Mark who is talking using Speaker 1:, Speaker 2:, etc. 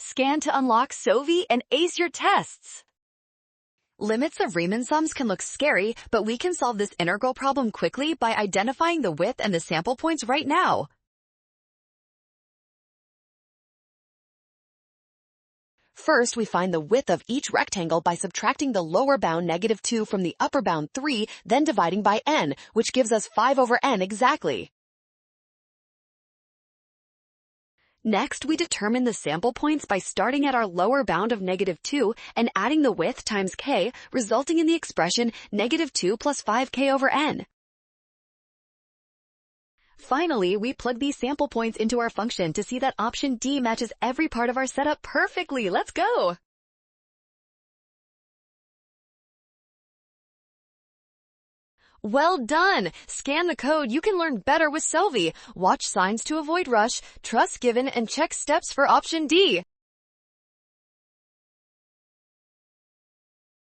Speaker 1: Scan to unlock Sovi and ace your tests.
Speaker 2: Limits of Riemann sums can look scary, but we can solve this integral problem quickly by identifying the width and the sample points right now. First, we find the width of each rectangle by subtracting the lower bound -2 from the upper bound 3, then dividing by n, which gives us 5 over n exactly. Next, we determine the sample points by starting at our lower bound of -2 and adding the width times k, resulting in the expression -2 plus 5k over n. Finally, we plug these sample points into our function to see that option D matches every part of our setup perfectly. Let's go! Well done! Scan the code. You can learn better with Sovi. Watch signs to avoid rush, trust given, and check steps for option D.